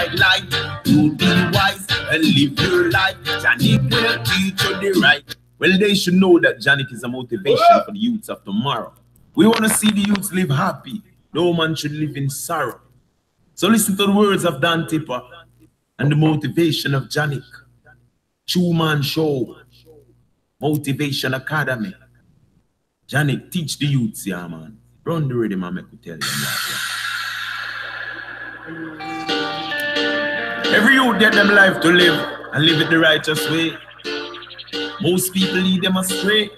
bright light. You be wise and live your life. Janik will teach you the right. Well, they should know that Janik is a motivation for the youths of tomorrow. We want to see the youths live happy. No man should live in sorrow. So listen to the words of Dan Tipper and the motivation of Janik. True Man Show, Motivation Academy. Janik, teach the youths, yeah, man. Run the rhythm and make me tell them that. Every youth get them life to live and live it the righteous way. Most people lead them astray,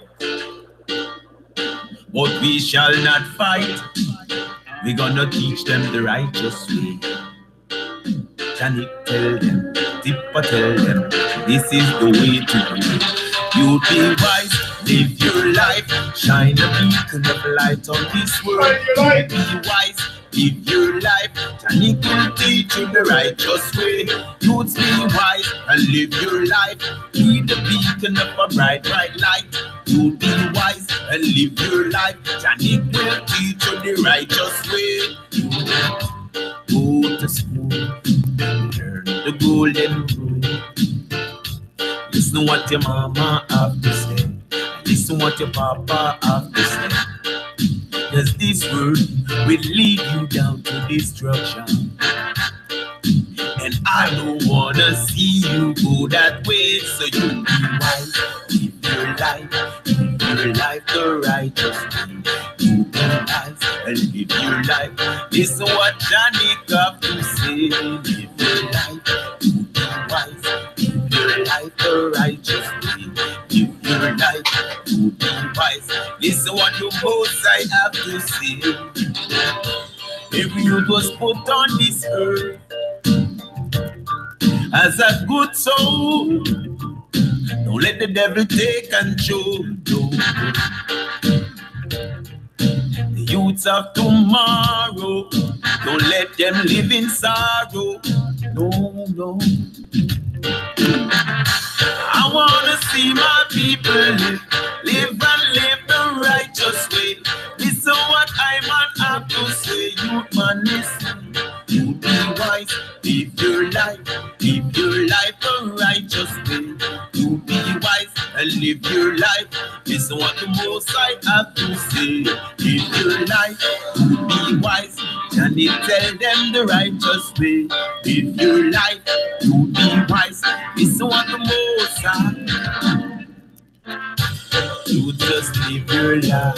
but we shall not fight. We're gonna teach them the righteous way. Janik tell them, Tipper tell them, this is the way to do it. You be wise, live your life, shine a beacon of light on this world. You be wise, live your life, Janik will teach you the righteous way. Youths be wise and live your life, be the beacon of a bright, bright light. You be wise and live your life, Janik will teach you the righteous way. Go to school, learn the golden rule. Listen what your mama have to say, listen what your papa have to say. Cause this world will lead you down to destruction, and I don't wanna see you go that way. So you be wise, live your life the righteous way. You be wise and live your life. Listen what Janik have to say. Live your life, you be wise, live your life the righteous way. Live your life, you be wise. Listen what you both I have to say. Every youth was put on this earth as a good soul. Don't let the devil take control. The youths of tomorrow, don't let them live in sorrow. No, no. I wanna see my people live and live the righteous way. Listen what I man have to say. Youth man, listen. You be wise, live your life the righteous way. You be wise and live your life. Listen what the Most High have to say. Live your life, you be wise, and it tell them the righteous way. Live your life, you be wise. Listen what the Most High. You just live your life.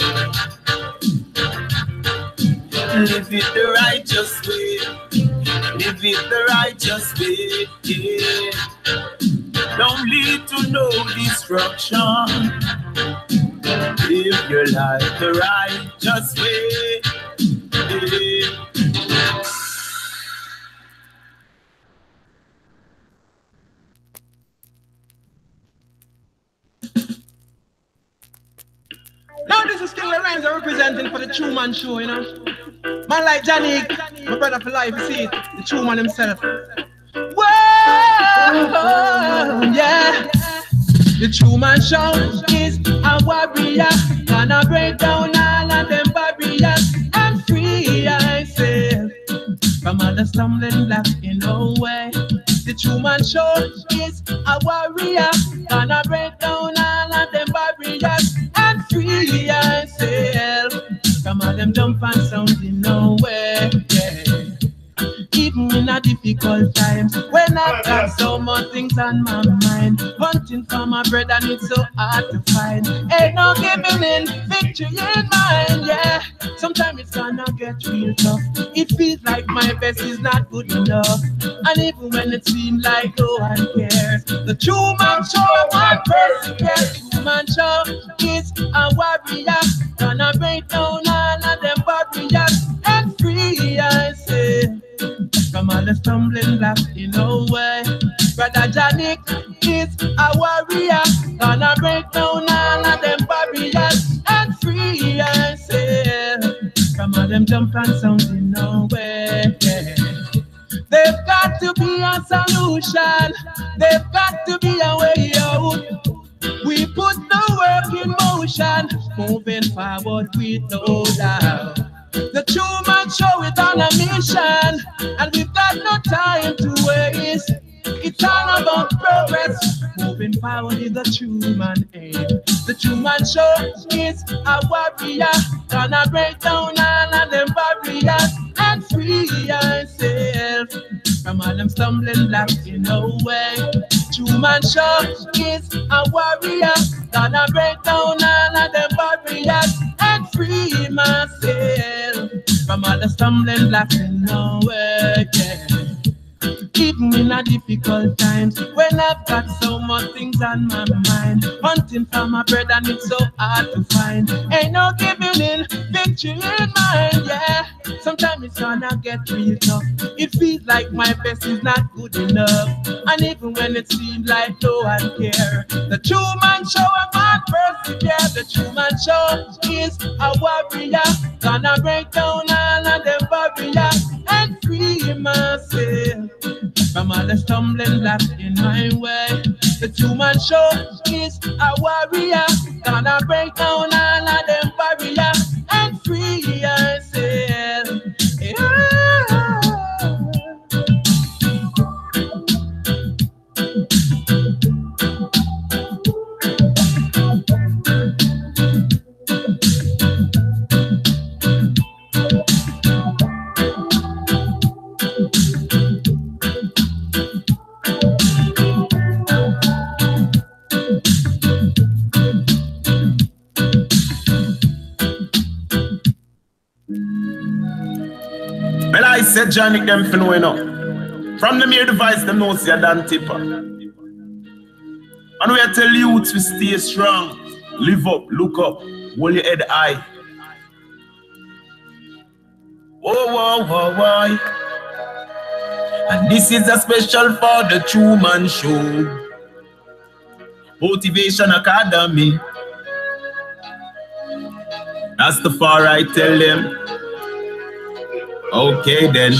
Live it the righteous way. Live it the righteous way. Yeah. Don't lead to no destruction. Live your life the righteous way. Yeah. Now this is King Lorenzo representing for the True Man Show, you know. Man like Janik, my brother for life, you see it, the True Man himself. Whoa, yeah. The True Man Show is a warrior, gonna break down all of them barriers and free ourselves from all the stumbling blocks in no way. The True Man Show is a warrior, gonna break down all of them barriers and free ourselves from all them jump and sounds in no way. Yeah. Even in a difficult times, when I've got so much things on my mind, hunting for my bread and it's so hard to find. Ain't no giving in, victory in mind, yeah. Sometimes it's gonna get real tough. It feels like my best is not good enough, and even when it seems like no one cares, the True Man Show, one person cares. True Man Show is a warrior, gonna break down all of them barriers and free ourselves from all the stumbling blocks in no way. Brother Janik is a warrior, gonna break down all of them barriers and free ourselves from all them jump and sounds in no way. Yeah. There's got to be a solution, there's got to be a way out. We put the work in motion, moving forward with no doubt. The True Man Show is on a mission, and we've got no time to power is the true man aim. The true man show is a warrior, gonna break down all of them barriers and free ourselves from all them stumbling blocks in the way. True man show is a warrior, gonna break down all of them barriers and free myself from all the stumbling blocks in the way. Yeah. Even in a difficult times, when I've got so much things on my mind, hunting for my bread and it's so hard to find. Ain't no giving in, victory in mind, yeah. Sometimes it's gonna get real tough. It feels like my best is not good enough, and even when it seems like no one care, the true man show a man persevere. The true man show is a warrior, gonna break down all of them barriers and free myself from all the stumbling blocks in my way. The true man show is a warrior, gonna break down all of them barriers and free ourselves. Yeah. Well, I said Johnny them for knowing up. From the mere device, them know see a damn tipper. And we tell youths we stay strong. Live up, look up, hold your head high. Whoa, whoa, whoa, whoa. And this is a special for the True Man Show. Motivation Academy. That's the far I tell them. Okay then.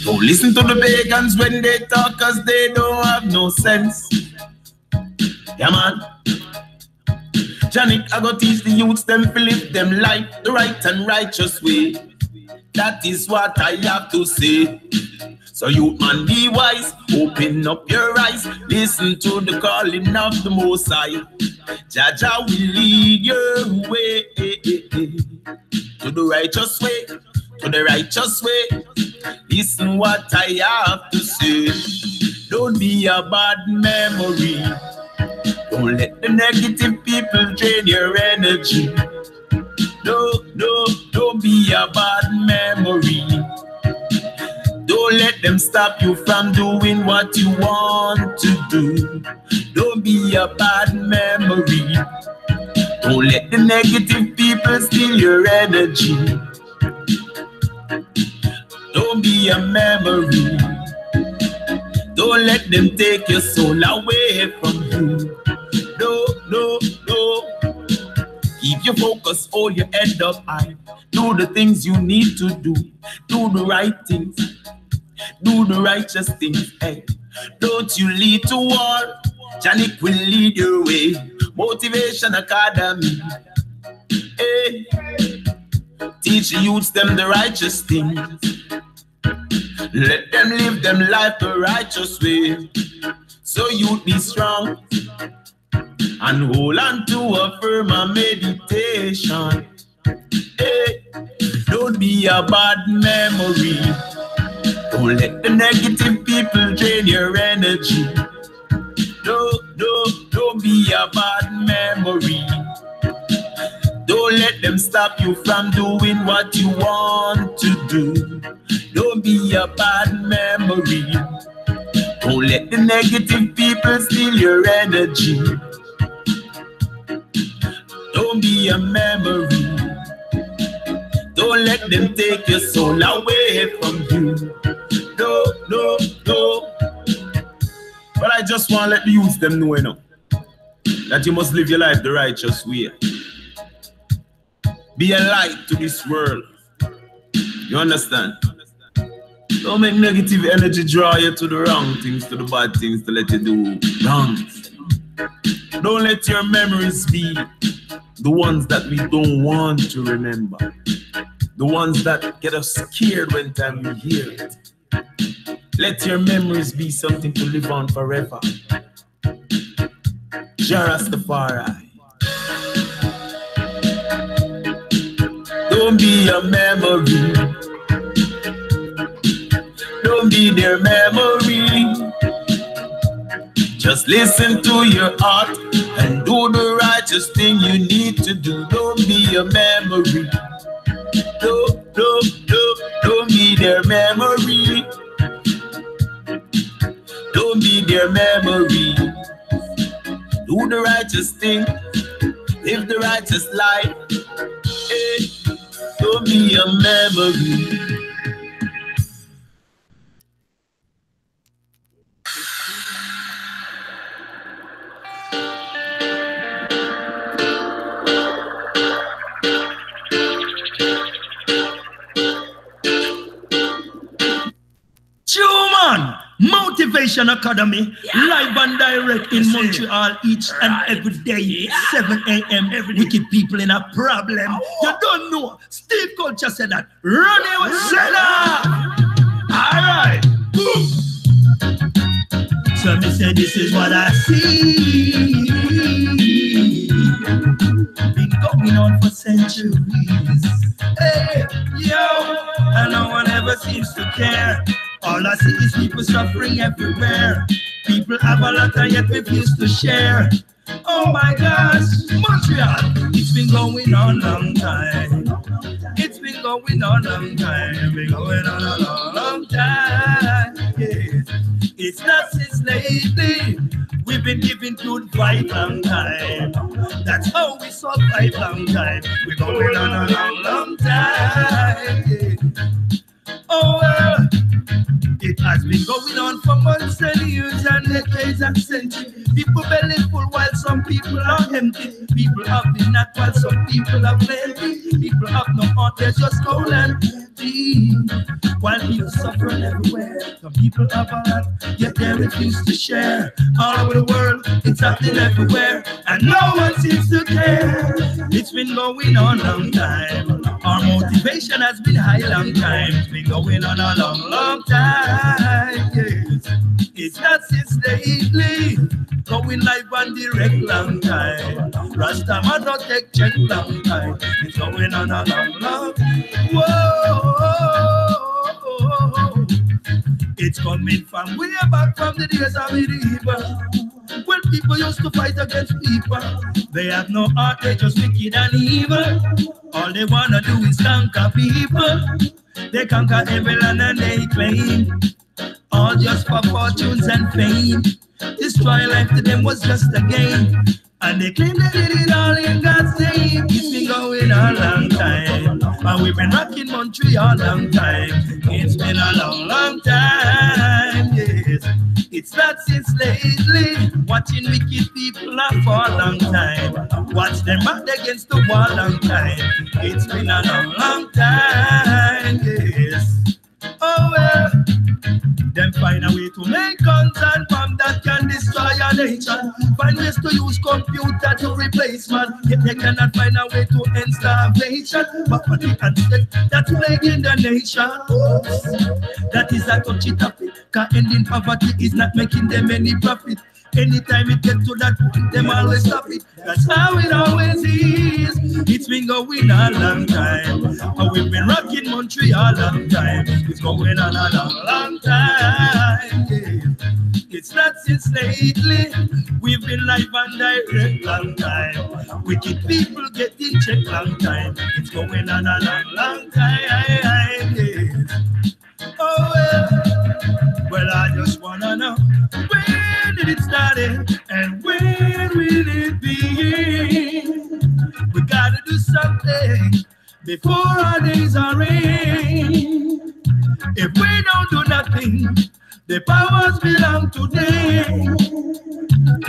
Don't listen to the pagans when they talk, cause they don't have no sense. Yeah man. Janik, I go teach the youths them to live them life the right and righteous way. That is what I have to say. So youth man, be wise, open up your eyes, listen to the calling of the Most High. Jaja will lead your way to the righteous way, to the righteous way. Listen what I have to say. Don't be a bad memory. Don't let the negative people drain your energy. Don't be a bad memory. Don't let them stop you from doing what you want to do. Don't be a bad memory. Don't let the negative people steal your energy. Don't be a memory. Don't let them take your soul away from you. No. Keep your focus, hold your head up high. Do the things you need to do. Do the right things. Do the righteous things. Hey. Don't you lead to war. Janik will lead your way. Motivation Academy. Hey. Teach the youths them the righteous things. Let them live them life the righteous way. So you be strong and hold on to a firm meditation. Hey. Don't be a bad memory. Don't let the negative people drain your energy. Don't be a bad memory. Don't let them stop you from doing what you want to do. Don't be a bad memory. Don't let the negative people steal your energy. Don't be a memory. Don't let them take your soul away from you. No. But I just want to let the youth them know, that you must live your life the righteous way. Be a light to this world. You understand? Don't make negative energy draw you to the wrong things, to the bad things, to let you do wrong. Don't let your memories be the ones that we don't want to remember. The ones that get us scared when time we hear it. Let your memories be something to live on forever. Jarastafari. Don't be a memory. Don't be their memory. Just listen to your heart and do the righteous thing you need to do. Don't be a memory. Don't be their memory. Don't be their memory. Do the righteous thing. Live the righteous life. Hey, don't be a memory. Motivation Academy, live and direct in Montreal each and every day, 7 a.m. Wicked people in a problem. You don't know. Steve Culture said that. Ronnie was said that. All right. So me say this is what I see. Been going on for centuries. Hey, yo, and no one ever seems to care. All I see is people suffering everywhere. People have a lot and yet refuse to share. Oh my gosh, Montreal, it's been going on a long time. It's been going on a long time. Been going on a long time. Yeah. It's not since lately. We've been giving good fight long time. That's how we survive long time. We're going on a long time. Yeah. Oh well. It has been going on for months and years and decades and centuries. People belly full while some people are empty. People have been at while some people are plenty. People have no heart, they're just cold and empty. While people suffering everywhere, some people have a lot, yet they refuse to share. All over the world, it's happening everywhere, and no one seems to care. It's been going on a long time. Our motivation has been high long time. It's been going on a long time. Yes. It's not since lately. Going live and direct long time. Rasta man not take check long time. It's going on a long. Whoa. It's coming from way back from the days of medieval. When people used to fight against people, they have no heart, they just wicked and evil. All they wanna do is conquer people. They conquer every land and they claim, all just for fortunes and fame. Destroy life to them was just a game, and they claim they did it all in God's name. It's been going a long time, and we've been rocking Montreal a long time. It's been a long time, yes. It's not since lately. Watching wicked people for a long time. Watch them back against the wall long time. It's been a long time, yes. Oh well. Them find a way to make guns and bombs that can destroy a nation. Find ways to use computer to replace man. Yet they cannot find a way to end starvation. Poverty and debt that's plaguing the nation. Oops. That is a touchy topic. Cause ending poverty is not making them any profit. Anytime it gets to that point, them always stop it. That's how it always is. It's been going a long time, and we've been rocking Montreal a long time. It's going on a long time. Yeah. It's not since lately. We've been live and direct long time. Wicked people getting checked long time. It's going on a long time. Yeah. Oh well, I just wanna know, when did it start and when will it be? We gotta do something before our days are in. If we don't do nothing, the powers belong today.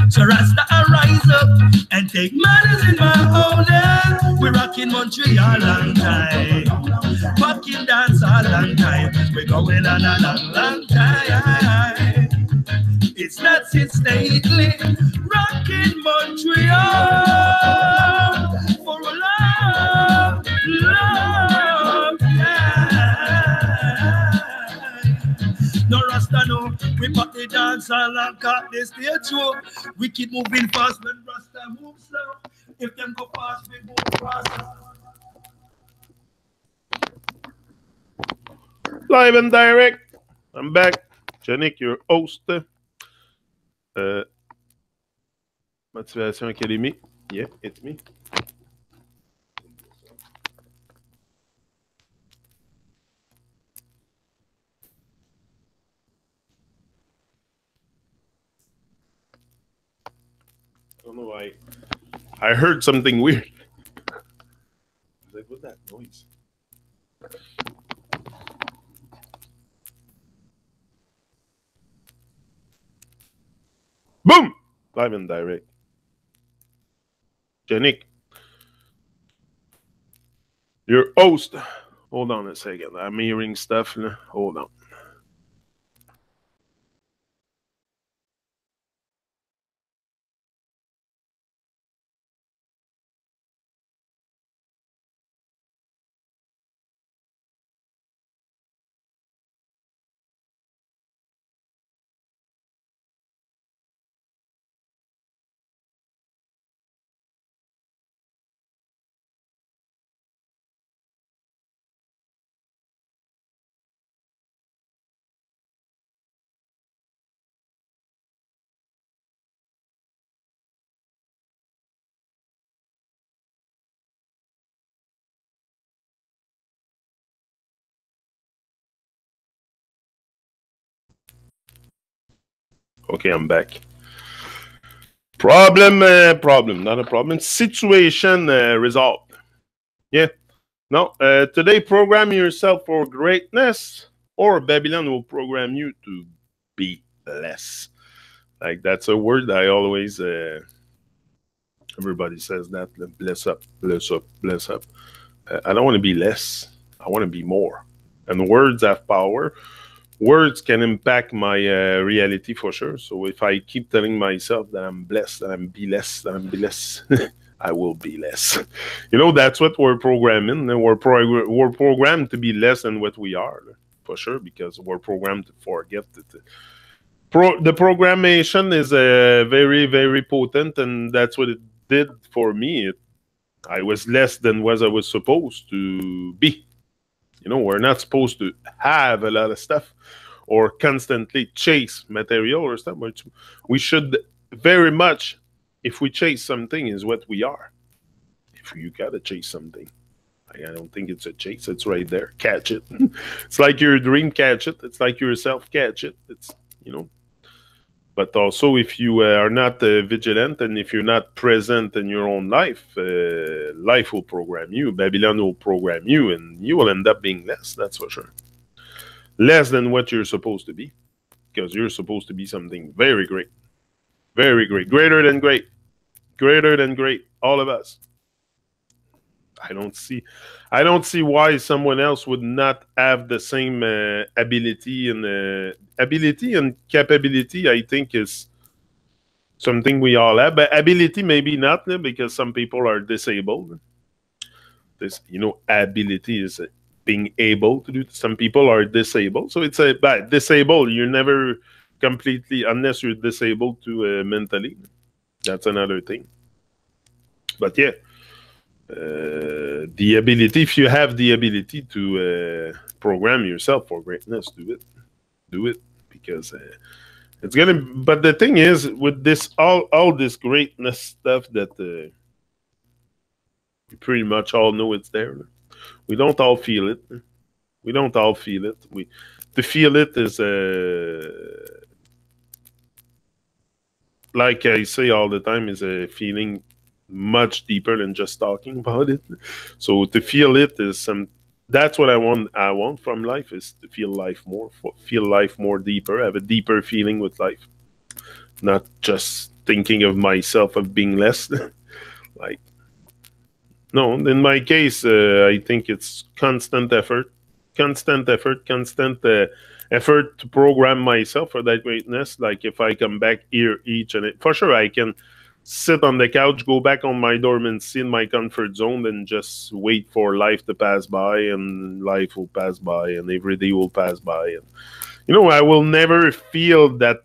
So Rasta, I rise up and take matters in my own hands. We're rocking Montreal long time, fucking dance a long time. We're going on a long time. It's not since lately. Rocking Montreal for a long time. No Rasta We pop the dance all and cut the stage show. We keep moving fast when Rasta moves slow. If them go fast, we move fast. Live and direct. I'm back. Janik, your host. Motivation Academy. Yeah, it's me. I don't know why. I heard something weird. I was like, what's that noise? Boom! Live and direct. Janik, your host. Hold on a second. I'm hearing stuff. Hold on. Okay, I'm back. Problem, not a problem. Situation resolved. Yeah. No, today program yourself for greatness, or Babylon will program you to be less. Like, that's a word I always, everybody says that, bless up, bless up, bless up. I don't want to be less. I want to be more. And words have power. Words can impact my reality for sure. So if I keep telling myself that I'm blessed, that I'm be less, that I'm be less, I will be less. You know, that's what we're programming. And we're programmed to be less than what we are, for sure, because we're programmed to forget that. The programmation is very, very potent, and that's what it did for me. I was less than what I was supposed to be. You know, we're not supposed to have a lot of stuff or constantly chase material or stuff. But we should very much, if we chase something, is what we are. If you gotta chase something, I don't think it's a chase. It's right there. Catch it. It's like your dream. Catch it. It's like yourself. Catch it. It's, you know. But also, if you are not vigilant and if you're not present in your own life, life will program you. Babylon will program you, and you will end up being less. That's for sure. Less than what you're supposed to be, because you're supposed to be something very great, greater than great, greater than great. All of us. I don't see why someone else would not have the same ability and capability. I think is something we all have, but ability maybe not, because some people are disabled. This, you know, ability is being able to do. Some people are disabled, so it's but disabled. You're never completely, unless you're disabled to mentally. That's another thing. But yeah. The ability, if you have the ability to program yourself for greatness, do it, because it's gonna. But the thing is, with this all this greatness stuff that we pretty much all know it's there. We don't all feel it. We don't all feel it. To feel it is like I say all the time, is a feeling much deeper than just talking about it. So to feel it is that's what I want from life, is to feel life more deeper, have a deeper feeling with life, not just thinking of myself of being less. Like, no, in my case, I think it's constant effort effort to program myself for that greatness. Like, if I come back here for sure, I can sit on the couch, go back on my dormancy in my comfort zone, and just wait for life to pass by, and life will pass by, and every day will pass by. And, you know, I will never feel that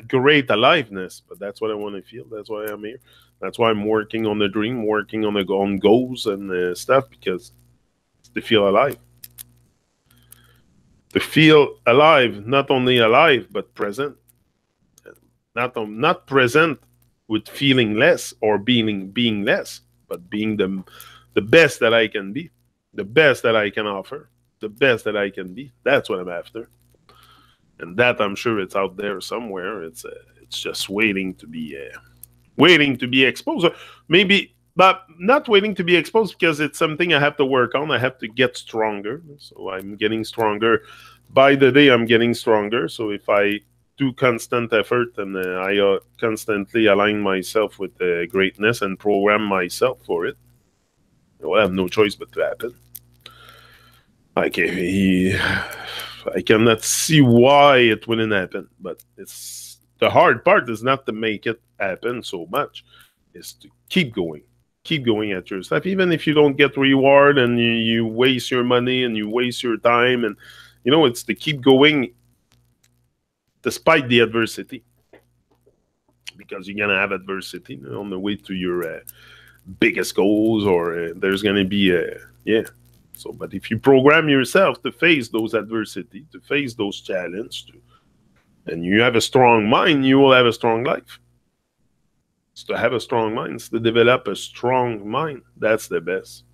great aliveness, but that's what I want to feel. That's why I'm here. That's why I'm working on the dream, working on goals and stuff, because it's to feel alive. To feel alive, not only alive, but present. Not present with feeling less or being less, but being the best that I can be, the best that I can offer, the best that I can be. That's what I'm after. And that, I'm sure it's out there somewhere. It's just waiting to be exposed. Or maybe, but not waiting to be exposed, because it's something I have to work on. I have to get stronger. So I'm getting stronger. By the day, I'm getting stronger. So if I do constant effort and I constantly align myself with greatness and program myself for it, well, I have no choice but to happen. I cannot see why it wouldn't happen, but it's the hard part is not to make it happen so much, is to keep going at your stuff, even if you don't get reward and you waste your money and you waste your time, and you know, it's to keep going despite the adversity, because you're gonna have adversity on the way to your biggest goals, or there's gonna be So, but if you program yourself to face those adversity, to face those challenges, and you have a strong mind, you will have a strong life. It's to have a strong mind, it's to develop a strong mind. That's the best.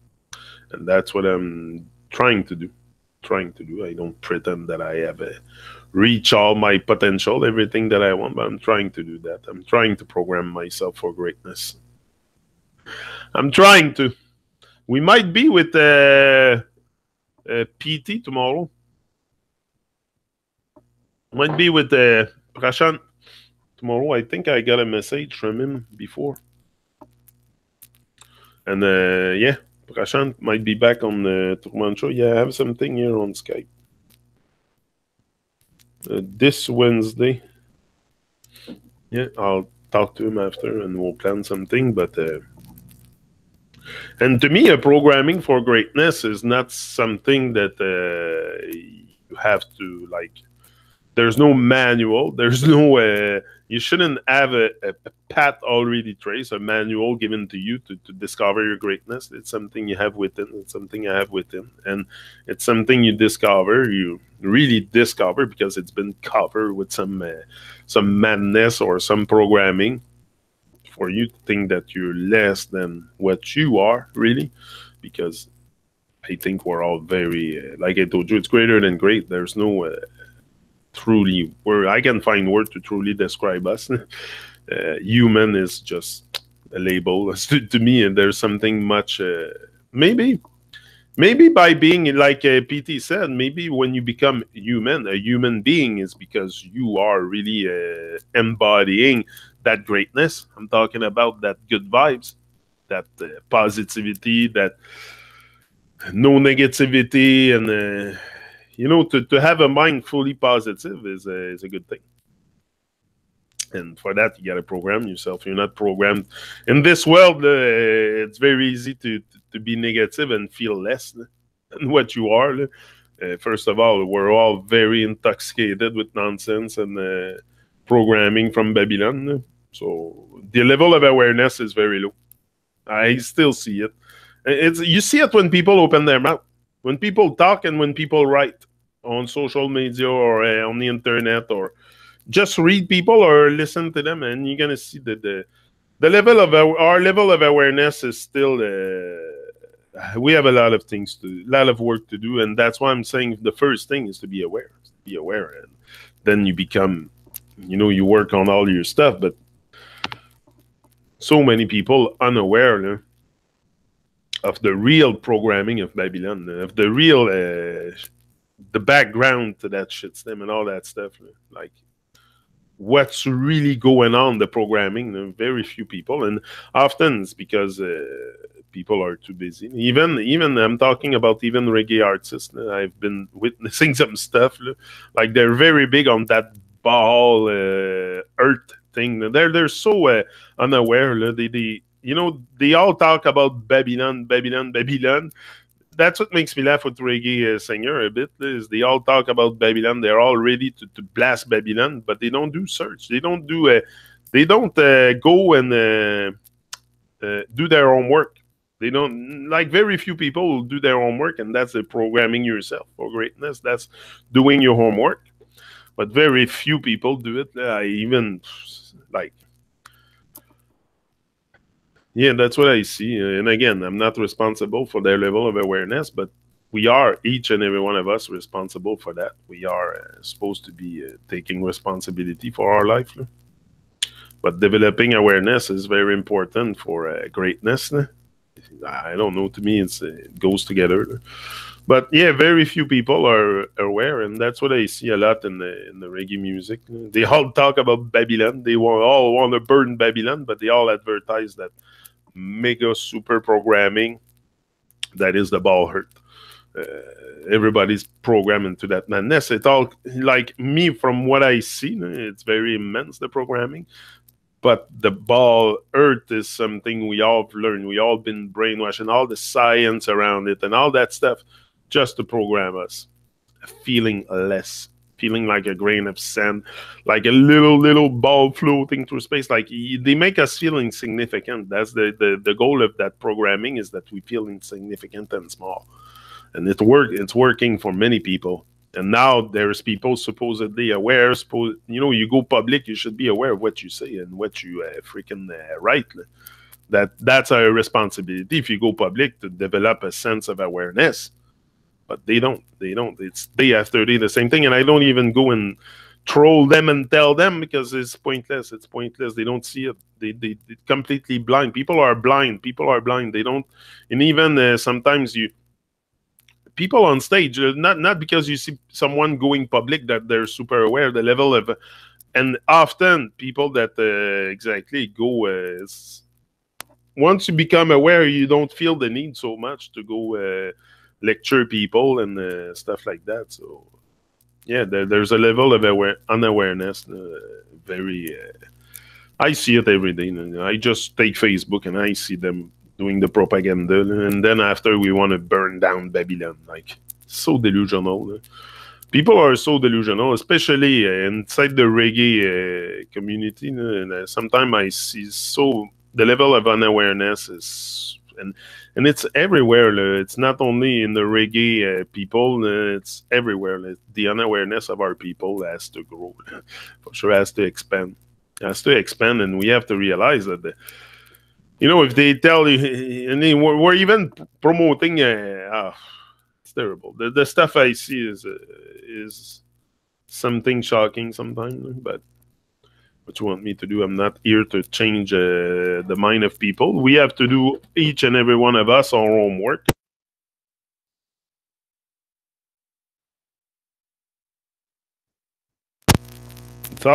And that's what I'm trying to do. I don't pretend that I have reach all my potential, everything that I want, but I'm trying to do that. I'm trying to program myself for greatness. I'm trying to. We might be with PT tomorrow. Might be with Prashant tomorrow. I think I got a message from him before. And yeah, Prashant might be back on the Tourment Show. Yeah, I have something here on Skype. This Wednesday. Yeah, I'll talk to him after and we'll plan something, but... and to me, a programming for greatness is not something that you have to, like, there's no manual. There's no, you shouldn't have a path already traced, a manual given to you to discover your greatness. It's something you have within. It's something I have within. And it's something you discover, you really discover, because it's been covered with some madness or some programming, for you to think that you're less than what you are, really, because I think we're all very, like I told you, it's greater than great. There's no truly word. I can find word to truly describe us. Human is just a label to me, and there's something much, maybe by being, like PT said, maybe when you become human, a human being is because you are really embodying that greatness. I'm talking about that good vibes, that positivity, that no negativity, and you know, to have a mind fully positive is a good thing. And for that, you got to program yourself. You're not programmed in this world. It's very easy to be negative and feel less than what you are. First of all, we're all very intoxicated with nonsense and programming from Babylon. So the level of awareness is very low. I still see it. You see it when people open their mouth, when people talk, and when people write on social media or on the internet, or just read people or listen to them, and you're gonna see that the level of our level of awareness is still. We have a lot of work to do, and that's why I'm saying the first thing is to be aware. Be aware, and then you become, you know, you work on all your stuff, but. So many people unaware of the real programming of Babylon, of the real, the background to that shitstem and all that stuff. Like, what's really going on, the programming, very few people. And often it's because people are too busy. Even I'm talking about even reggae artists. I've been witnessing some stuff. Like, they're very big on that Baal earth thing. They're so unaware. They all talk about Babylon, Babylon, Babylon. That's what makes me laugh with reggae singer a bit. Is they all talk about Babylon. They're all ready to blast Babylon, but they don't do search. They don't go and do their homework. They don't, like, very few people will do their homework, and that's the programming yourself for greatness. That's doing your homework. But very few people do it. I even like, yeah, that's what I see. And again, I'm not responsible for their level of awareness, but we are, each and every one of us, responsible for that. We are supposed to be taking responsibility for our life. But developing awareness is very important for greatness. I don't know. To me, it goes together. But yeah, very few people are aware, and that's what I see a lot in the reggae music. They all talk about Babylon. They all want to burn Babylon, but they all advertise that mega super programming that is the ball hurt. Everybody's programmed into that madness. It all, like me, from what I see, it's very immense, the programming. But the ball earth is something we all have learned. We all been brainwashed, and all the science around it and all that stuff just to program us. Feeling less, feeling like a grain of sand, like a little ball floating through space. Like, they make us feel insignificant. That's the goal of that programming, is that we feel insignificant and small. And it's working for many people. And now there's people supposedly aware. You go public, you should be aware of what you say and what you freaking write. That's our responsibility if you go public, to develop a sense of awareness. But they don't. It's day after day the same thing. And I don't even go and troll them and tell them, because it's pointless. It's pointless. They don't see it. They completely blind. People are blind. They don't. And even sometimes people on stage, not because you see someone going public that they're super aware the level of, and often people that exactly go once you become aware, you don't feel the need so much to go lecture people and stuff like that. So yeah, there's a level of unawareness. Very, I see it every day. I just take Facebook and I see them doing the propaganda, and then after we want to burn down Babylon. Like, so delusional. People are so delusional, especially inside the reggae community. And sometimes I see the level of unawareness is, and it's everywhere. It's not only in the reggae people, it's everywhere. The unawareness of our people has to grow, for sure, has to expand. And we have to realize that if they tell you, and we're even promoting, it's terrible. The stuff I see is something shocking sometimes. But what you want me to do? I'm not here to change the mind of people. We have to do, each and every one of us, our homework. So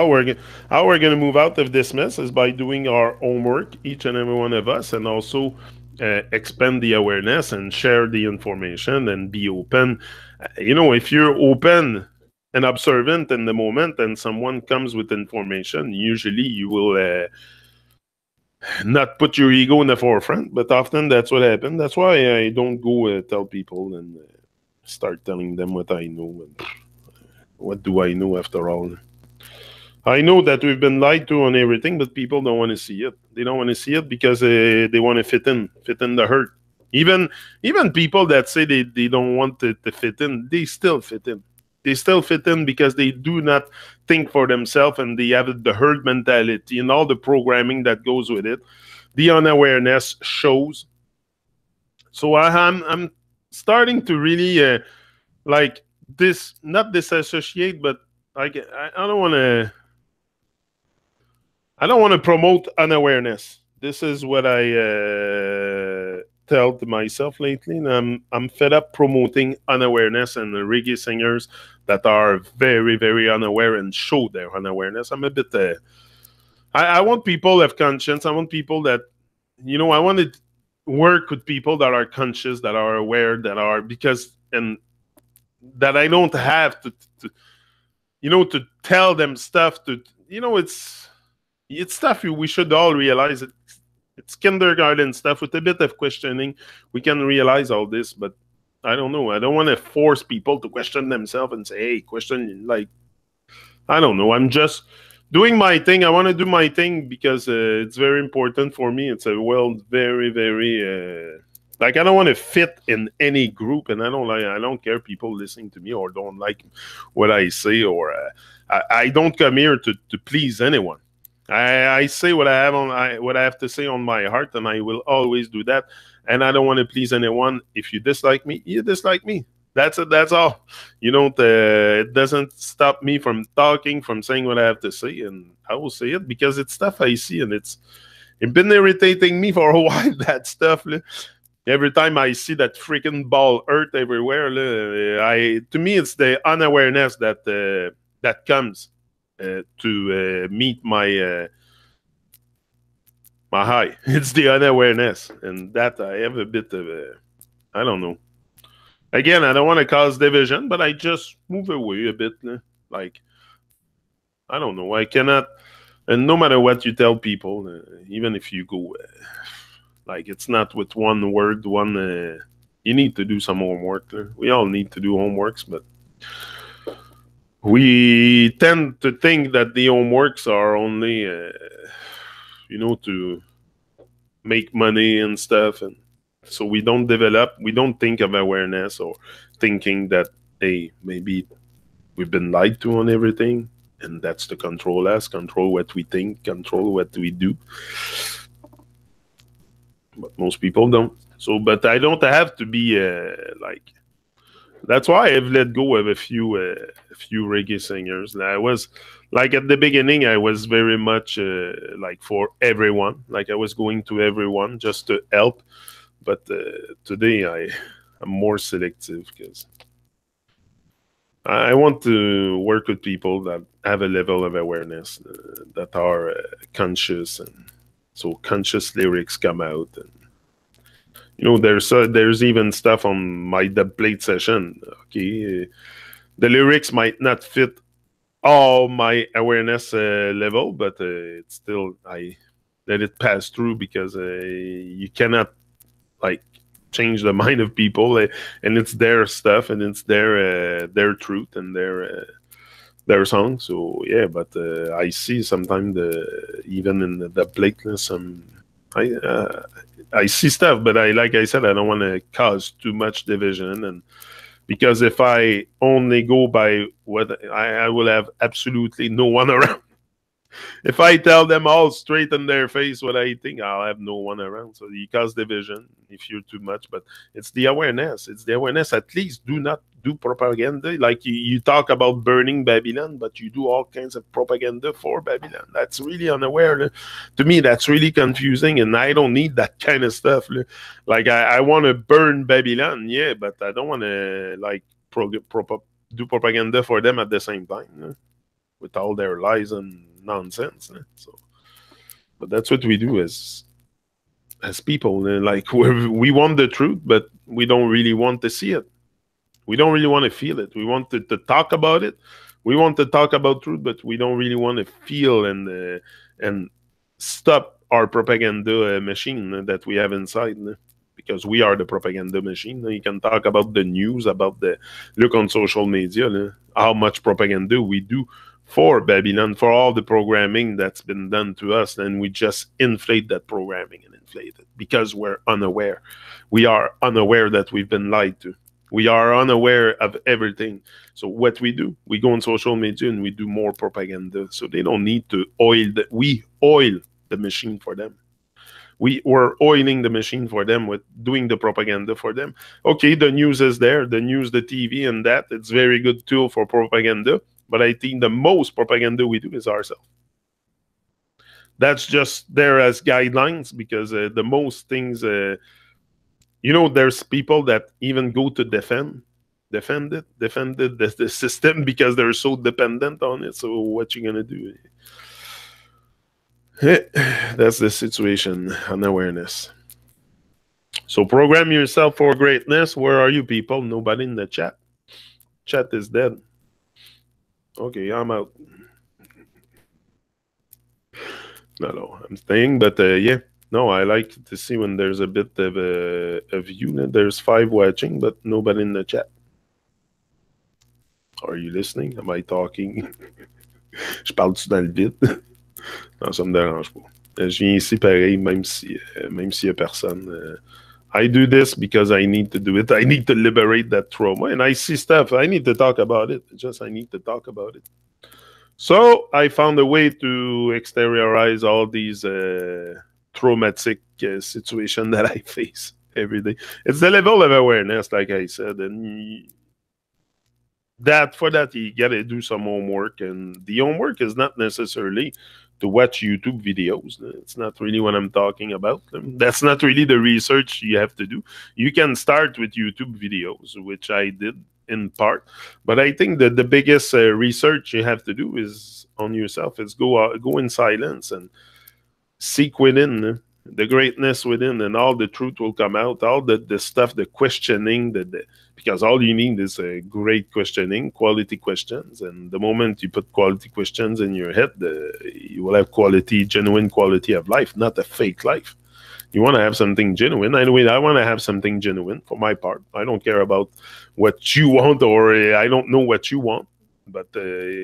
how we're going to move out of this mess is by doing our homework, each and every one of us, and also expand the awareness and share the information and be open. If you're open and observant in the moment and someone comes with information, usually you will not put your ego in the forefront, but often that's what happens. That's why I don't go tell people and start telling them what I know. And what do I know after all? I know that we've been lied to on everything, but people don't want to see it. They don't want to see it because they want to fit in the herd. Even people that say they don't want to fit in, they still fit in. They still fit in because they do not think for themselves, and they have the herd mentality and all the programming that goes with it. The unawareness shows. So I'm starting to really like this, not disassociate, but I don't want to. I don't want to promote unawareness. This is what I tell to myself lately. And I'm fed up promoting unawareness and the reggae singers that are very, very unaware and show their unawareness. I'm a bit. I want people of conscience. I want people that, I want to work with people that are conscious, that are aware, that are, because, and that I don't have to tell them stuff to, it's. it's stuff we should all realize. It's kindergarten stuff with a bit of questioning. We can realize all this, but I don't know. I don't want to force people to question themselves and say, "Hey, question." Like, I don't know. I'm just doing my thing. I want to do my thing because it's very important for me. It's a world very, very like I don't want to fit in any group, and I don't care people listening to me or don't like what I say, or I don't come here to please anyone. I say what I have what I have to say on my heart, and I will always do that. And I don't want to please anyone. If you dislike me, you dislike me. That's it. That's all. You don't. It doesn't stop me from talking, from saying what I have to say, and I will say it because it's stuff I see, and it's been irritating me for a while. That stuff. Every time I see that freaking ball hurt everywhere, to me it's the unawareness that comes to meet my high. It's the unawareness, and that I have a bit of I don't know. Again, I don't want to cause division, but I just move away a bit. Like, I don't know. I cannot, and no matter what you tell people, even if you go, like, it's not with one word, you need to do some homework. We all need to do homeworks, but we tend to think that the homeworks are only, to make money and stuff, and so we don't develop, we don't think of awareness or thinking that, hey, maybe we've been lied to on everything, and that's to control us, control what we think, control what we do. But most people don't. So, but I don't have to be like. That's why I've let go of a few reggae singers. I was like at the beginning, I was very much like for everyone. Like I was going to everyone just to help. But today I'm more selective because I want to work with people that have a level of awareness, that are conscious, and so conscious lyrics come out. And there's even stuff on my dubplate session. Okay, the lyrics might not fit all my awareness level, but it's still I let it pass through because you cannot like change the mind of people, and it's their stuff, and it's their truth and their song. So yeah, but I see sometimes even in the plateless, I see stuff, but like I said, I don't want to cause too much division, and because if I only go by what I will have absolutely no one around. If I tell them all straight in their face what I think, I'll have no one around. So you cause division if you're too much. But it's the awareness. It's the awareness. At least do not do propaganda. Like you talk about burning Babylon, but you do all kinds of propaganda for Babylon. That's really unaware. To me, that's really confusing, and I don't need that kind of stuff. Like I want to burn Babylon, yeah, but I don't want to like do propaganda for them at the same time. With all their lies and nonsense. So, but that's what we do as people. Like we want the truth, but we don't really want to see it. We don't really want to feel it. We want to talk about it. We want to talk about truth, but we don't really want to feel and stop our propaganda machine that we have inside. Because we are the propaganda machine. You can talk about the news, about the look on social media, how much propaganda we do for Babylon, for all the programming that's been done to us, and we just inflate that programming and inflate it because we're unaware. We are unaware that we've been lied to. We are unaware of everything. So what we do, we go on social media and we do more propaganda. So they don't need to we oil the machine for them. We were oiling the machine for them with doing the propaganda for them. Okay, the news is there, the news, the TV, and that. It's very good tool for propaganda. But I think the most propaganda we do is ourselves. That's just there as guidelines because the most things, there's people that even go to defend the system because they're so dependent on it. So what you gonna do? That's the situation, unawareness. So program yourself for greatness. Where are you, people? Nobody in the chat. Chat is dead. Okay, I'm out. No, I'm staying, but yeah. No, I like to see when there's a bit of a view. There's 5 watching, but nobody in the chat. Are you listening? Am I talking? Je parle-tu dans le vide? Non, ça me dérange pas. Je viens ici pareil, même s'il y a personne. I do this because I need to do it. I need to liberate that trauma. And I see stuff. I need to talk about it. Just I need to talk about it. So I found a way to exteriorize all these traumatic situations that I face every day. It's the level of awareness, like I said, and that for that you gotta do some homework, and the homework is not necessarily to watch YouTube videos. It's not really what I'm talking about. That's not really the research you have to do. You can start with YouTube videos, which I did in part, but I think that the biggest research you have to do is on yourself. Is go in silence and seek within the greatness within, and all the truth will come out. All the stuff, the questioning, because all you need is a great questioning, quality questions. And the moment you put quality questions in your head, you will have quality, genuine quality of life, not a fake life. You want to have something genuine. Anyway, I want to have something genuine for my part. I don't care about what you want, or I don't know what you want. But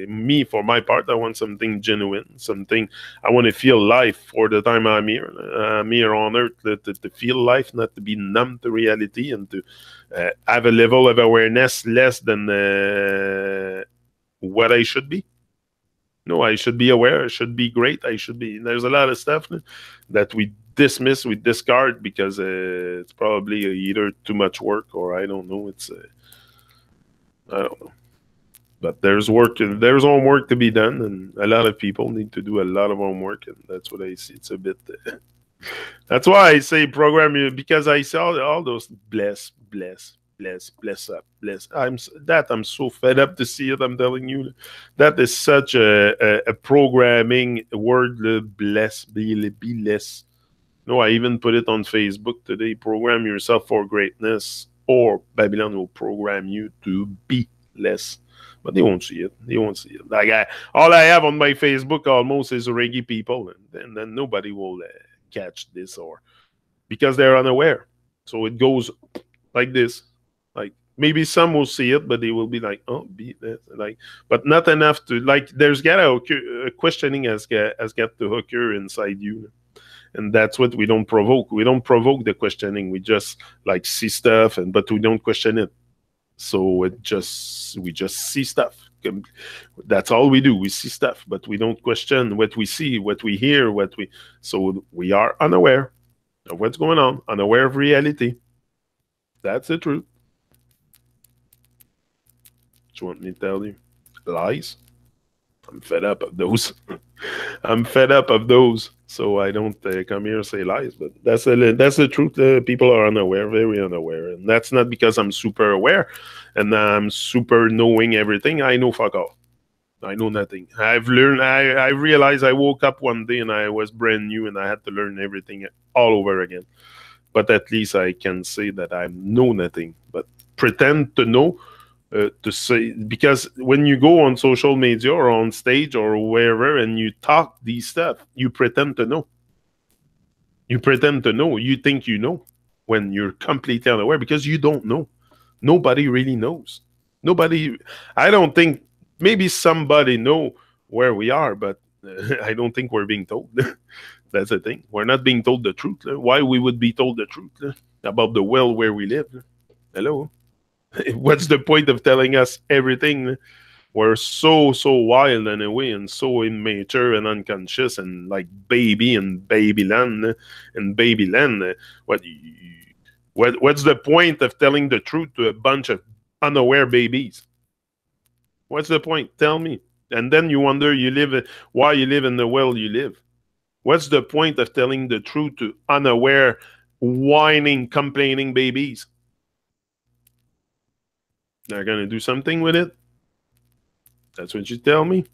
me, for my part, I want something genuine, something I want to feel life for the time I'm here. I'm here on earth to feel life, not to be numb to reality, and to have a level of awareness less than what I should be. No, I should be aware. I should be great. I should be. There's a lot of stuff that we dismiss, we discard because it's probably either too much work, or I don't know. I don't know. But there's homework to be done, and a lot of people need to do a lot of homework, and that's what I see. It's a bit. That's why I say program you, because I saw all those bless up, bless. I'm so fed up to see it. I'm telling you, that is such a programming word. Bless, be less. No, I even put it on Facebook today. Program yourself for greatness, or Babylon will program you to be less. But they won't see it. They won't see it. Like all I have on my Facebook almost is reggae people, and then nobody will catch this, or because they're unaware. So it goes like this. Like maybe some will see it, but they will be like, "Oh, be this," like, but not enough to like. There's gotta occur, questioning has got to occur inside you, and that's what we don't provoke. We don't provoke the questioning. We just like see stuff, but we don't question it. So we just see stuff. That's all we do. We see stuff, but we don't question what we see, what we hear, so we are unaware of what's going on, unaware of reality. That's the truth. What you want me to tell you? Lies? I'm fed up of those. I'm fed up of those. So I don't come here and say lies, but that's the truth. People are unaware, very unaware, and that's not because I'm super aware and I'm super knowing everything. I know fuck all. I know nothing. I've learned. I realized I woke up one day and I was brand new, and I had to learn everything all over again. But at least I can say that I know nothing, but pretend to know. To say, because when you go on social media or on stage or wherever and you talk these stuff, you pretend to know. You pretend to know. You think you know when you're completely unaware, because you don't know. Nobody really knows. Nobody. I don't think. Maybe somebody know where we are, but I don't think we're being told. That's the thing. We're not being told the truth. Why we would be told the truth about the world where we live? Hello. What's the point of telling us everything? We're so wild in a way, and so immature and unconscious, and like baby and babyland. What's the point of telling the truth to a bunch of unaware babies? What's the point? Tell me. And then you wonder why you live in the world you live. What's the point of telling the truth to unaware, whining, complaining babies? They're going to do something with it? That's what you tell me?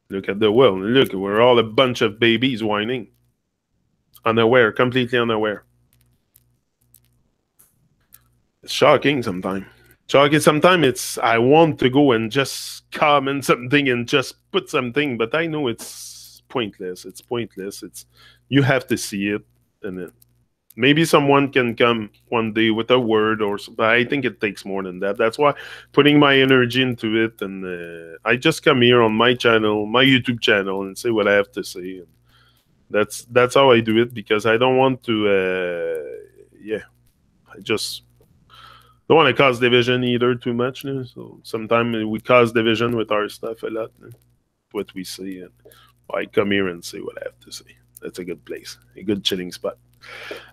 Look at the world. Look, we're all a bunch of babies whining. Unaware, completely unaware. It's shocking sometimes. Sometimes I want to go and just comment something and just put something, but I know it's pointless. It's pointless. You have to see it, and then maybe someone can come one day with a word or something. I think it takes more than that. That's why putting my energy into it, and I just come here on my channel, my YouTube channel, and say what I have to say. And that's how I do it, because I don't want to. Yeah, I just don't want to cause division either too much. So sometimes we cause division with our stuff a lot. What we say, and I come here and say what I have to say. That's a good place, a good chilling spot.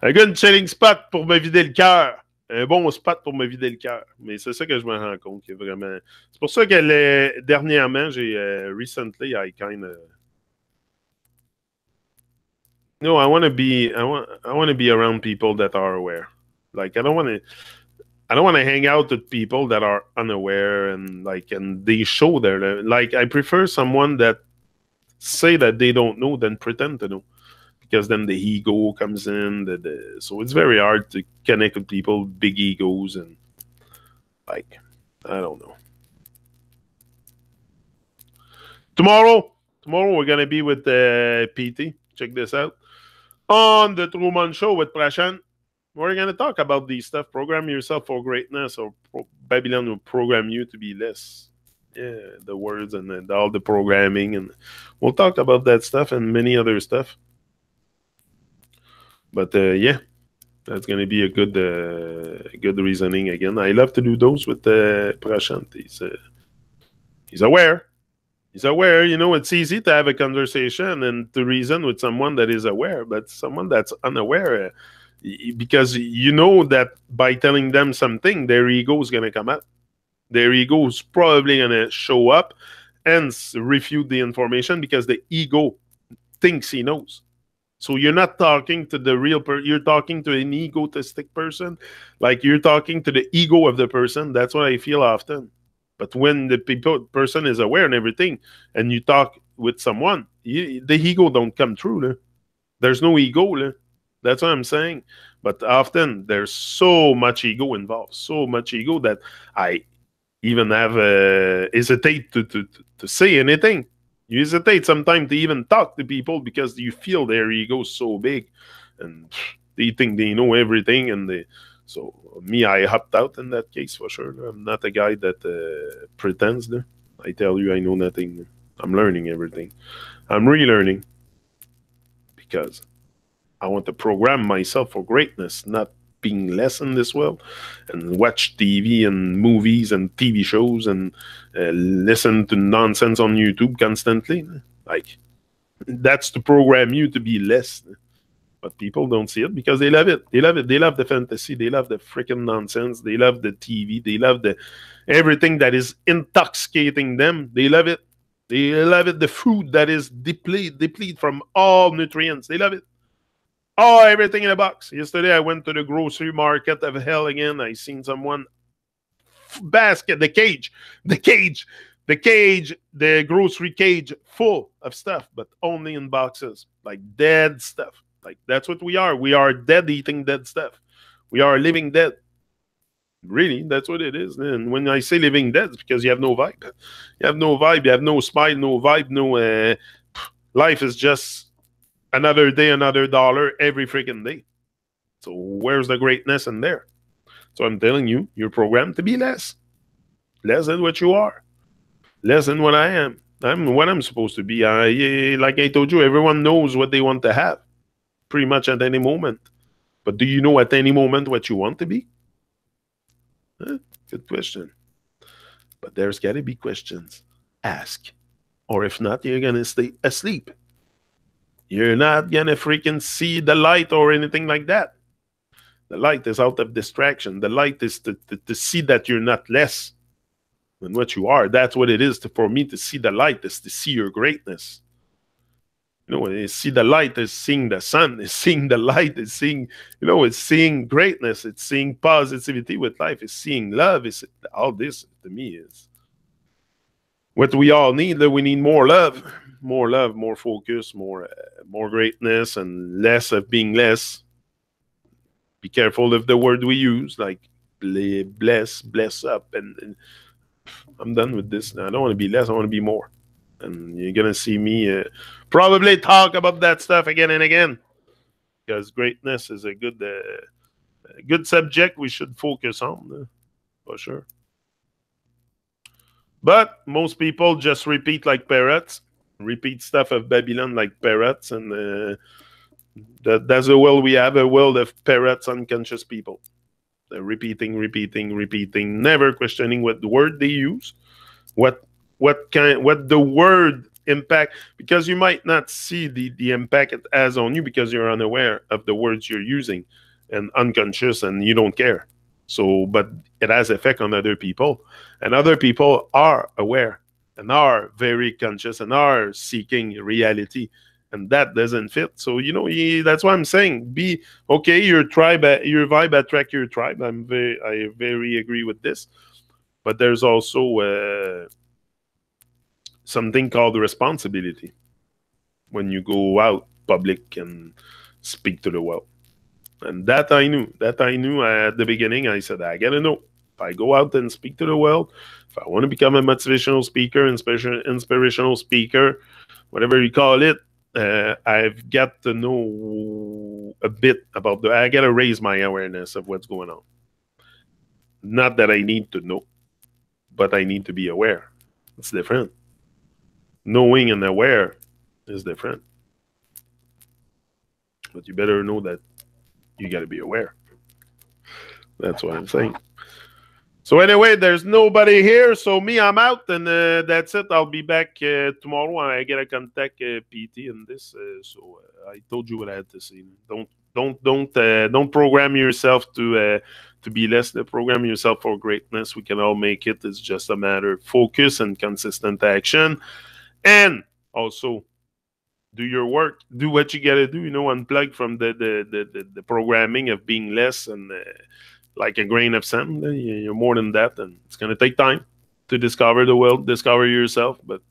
Un good chilling spot pour me vider le cœur. Un bon spot pour me vider le cœur. Mais c'est ça que je me rends compte. Que vraiment... C'est pour ça que dernièrement, j'ai recently, I kind of... No, I want to be around people that are aware. Like, I don't want to hang out with people that are unaware and they show their... Like, I prefer someone that say that they don't know than pretend to know. Because then the ego comes in. So it's very hard to connect with people, big egos, and I don't know. Tomorrow we're going to be with PT. Check this out. On the Truman Show with Prashant, we're going to talk about these stuff. Program yourself for greatness, or Babylon will program you to be less. Yeah, the words and all the programming. And we'll talk about that stuff and many other stuff. But yeah, that's going to be a good reasoning again. I love to do those with Prashant. He's aware. He's aware. You know, it's easy to have a conversation and to reason with someone that is aware, but someone that's unaware, because you know that by telling them something, their ego is going to come up. Their ego is probably going to show up and refute the information because the ego thinks he knows. So you're not talking to the real person. You're talking to an egotistic person. Like, you're talking to the ego of the person. That's what I feel often. But when the person is aware and everything, and you talk with someone, the ego don't come through. There's no ego. That's what I'm saying. But often there's so much ego involved. So much ego that I even have hesitate to say anything. You hesitate sometimes to even talk to people because you feel their ego so big, and they think they know everything. And so me, I hopped out in that case for sure. I'm not a guy that pretends. I tell you, I know nothing. I'm learning everything. I'm relearning because I want to program myself for greatness, not being less in this world, and watch TV and movies and TV shows and listen to nonsense on YouTube constantly. Like, that's to program you to be less. But people don't see it because they love it. They love it. They love the fantasy. They love the freaking nonsense. They love the TV. They love everything that is intoxicating them. They love it. They love it. The food that is deplete from all nutrients. They love it. Oh, everything in a box. Yesterday, I went to the grocery market of hell again. I seen someone basket, the grocery cage full of stuff, but only in boxes, like dead stuff. Like, that's what we are. We are dead eating dead stuff. We are living dead. Really, that's what it is. And when I say living dead, it's because you have no vibe. You have no vibe. You have no smile, no vibe, no... life is just another day, another dollar every freaking day. So where's the greatness in there? So I'm telling you, you're programmed to be less. Less than what you are. Less than what I am. I'm what I'm supposed to be. Like I told you, everyone knows what they want to have. Pretty much at any moment. But do you know at any moment what you want to be? Good question. But there's got to be questions. Ask. Or if not, you're going to stay asleep. You're not going to freaking see the light or anything like that. The light is out of distraction. The light is to see that you're not less than what you are. That's what it is for me to see the light, is to see your greatness. You know, when you see the light, is seeing the sun, is seeing the light, is seeing, it's seeing greatness, it's seeing positivity with life, it's seeing love. It's all this to me is what we all need. That we need more love, more focus, more greatness, and less of being less. Be careful of the word we use, like bless up. And I'm done with this. I don't want to be less. I want to be more. And you're going to see me probably talk about that stuff again and again. Because greatness is a good subject we should focus on, for sure. But most people just repeat like parrots, repeat stuff of Babylon like parrots, and that's a world we have, a world of parrots, unconscious people. They're repeating, repeating, repeating, never questioning what the word they use, what the word impact, because you might not see the impact it has on you because you're unaware of the words you're using and unconscious and you don't care. So, but it has effect on other people, and other people are aware and are very conscious and are seeking reality, and that doesn't fit. So that's why I'm saying, be okay. Your tribe, your vibe attract your tribe. I very agree with this, but there's also something called responsibility when you go out public and speak to the world. And that I knew. That I knew at the beginning. I said, I gotta know. If I go out and speak to the world, if I want to become a motivational speaker, inspirational speaker, whatever you call it, I've got to know a bit about I gotta raise my awareness of what's going on. Not that I need to know, but I need to be aware. It's different. Knowing and aware is different. But you better know that you got to be aware. That's what I'm saying. So anyway, there's nobody here. So me, I'm out, and that's it. I'll be back tomorrow. I gotta contact PT in this. So I told you what I had to say. Don't program yourself to be less. Program yourself for greatness. We can all make it. It's just a matter of focus and consistent action, and also do your work. Do what you gotta do. Unplug from the programming of being less and like a grain of sand. You're more than that, and it's gonna take time to discover the world, discover yourself. But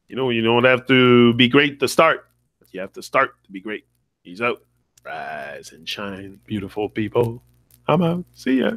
you don't have to be great to start. But you have to start to be great. He's out. Rise and shine, beautiful people. I'm out. See ya.